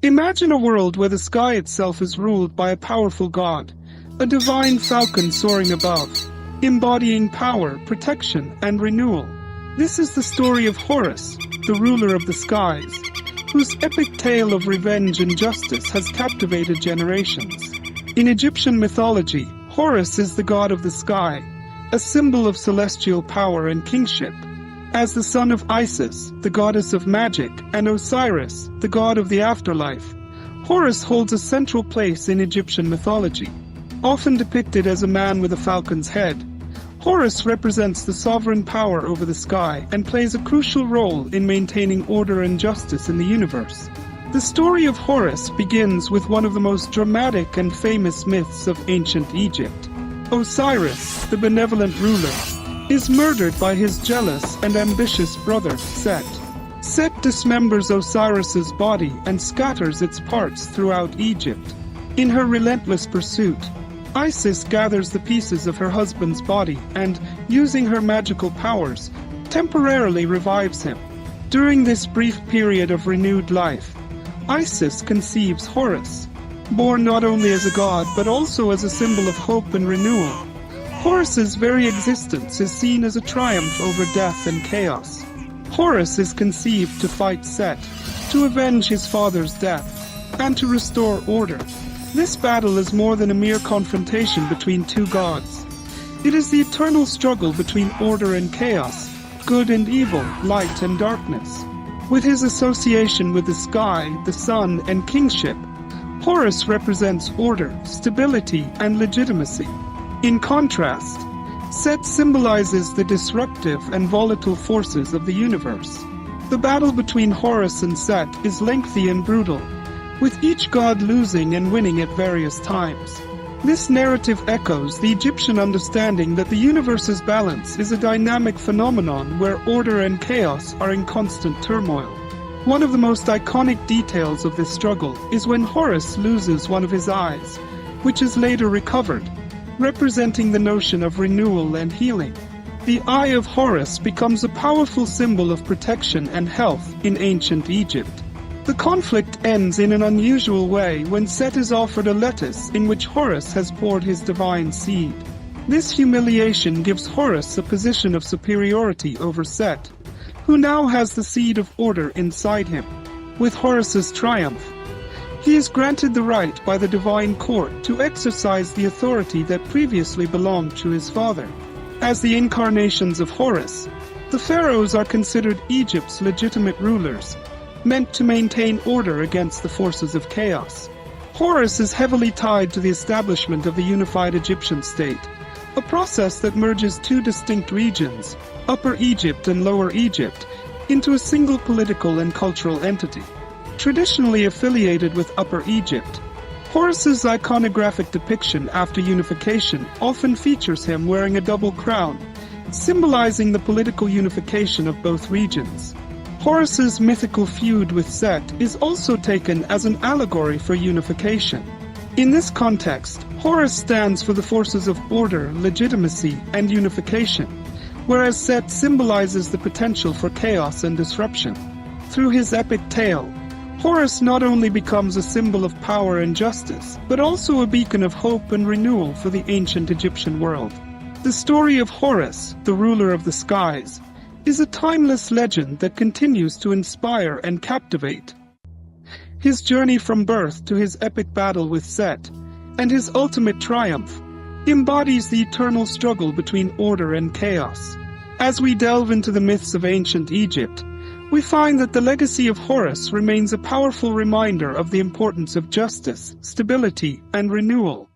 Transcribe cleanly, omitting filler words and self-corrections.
Imagine a world where the sky itself is ruled by a powerful god, a divine falcon soaring above, embodying power, protection, and renewal. This is the story of Horus, the ruler of the skies, whose epic tale of revenge and justice has captivated generations. In Egyptian mythology, Horus is the god of the sky, a symbol of celestial power and kingship. As the son of Isis, the goddess of magic, and Osiris, the god of the afterlife, Horus holds a central place in Egyptian mythology. Often depicted as a man with a falcon's head, Horus represents the sovereign power over the sky and plays a crucial role in maintaining order and justice in the universe. The story of Horus begins with one of the most dramatic and famous myths of ancient Egypt. Osiris, the benevolent ruler, is murdered by his jealous and ambitious brother, Seth. Seth dismembers Osiris's body and scatters its parts throughout Egypt. In her relentless pursuit, Isis gathers the pieces of her husband's body and, using her magical powers, temporarily revives him. During this brief period of renewed life, Isis conceives Horus, born not only as a god but also as a symbol of hope and renewal. Horus's very existence is seen as a triumph over death and chaos. Horus is conceived to fight Seth, to avenge his father's death, and to restore order. This battle is more than a mere confrontation between two gods. It is the eternal struggle between order and chaos, good and evil, light and darkness. With his association with the sky, the sun, and kingship, Horus represents order, stability, and legitimacy. In contrast, Seth symbolizes the disruptive and volatile forces of the universe. The battle between Horus and Seth is lengthy and brutal, with each god losing and winning at various times. This narrative echoes the Egyptian understanding that the universe's balance is a dynamic phenomenon where order and chaos are in constant turmoil. One of the most iconic details of this struggle is when Horus loses one of his eyes, which is later recovered, representing the notion of renewal and healing. The Eye of Horus becomes a powerful symbol of protection and health in ancient Egypt. The conflict ends in an unusual way when Seth is offered a lettuce in which Horus has poured his divine seed. This humiliation gives Horus a position of superiority over Seth, who now has the seed of order inside him. With Horus's triumph, he is granted the right by the divine court to exercise the authority that previously belonged to his father. As the incarnations of Horus, the pharaohs are considered Egypt's legitimate rulers, meant to maintain order against the forces of chaos. Horus is heavily tied to the establishment of the unified Egyptian state, a process that merges two distinct regions, Upper Egypt and Lower Egypt, into a single political and cultural entity. Traditionally affiliated with Upper Egypt, Horus's iconographic depiction after unification often features him wearing a double crown, symbolizing the political unification of both regions. Horus's mythical feud with Seth is also taken as an allegory for unification. In this context, Horus stands for the forces of order, legitimacy, and unification, whereas Seth symbolizes the potential for chaos and disruption. Through his epic tale, Horus not only becomes a symbol of power and justice, but also a beacon of hope and renewal for the ancient Egyptian world. The story of Horus, the ruler of the skies, is a timeless legend that continues to inspire and captivate. His journey from birth to his epic battle with Seth, and his ultimate triumph, embodies the eternal struggle between order and chaos. As we delve into the myths of ancient Egypt, we find that the legacy of Horus remains a powerful reminder of the importance of justice, stability, and renewal.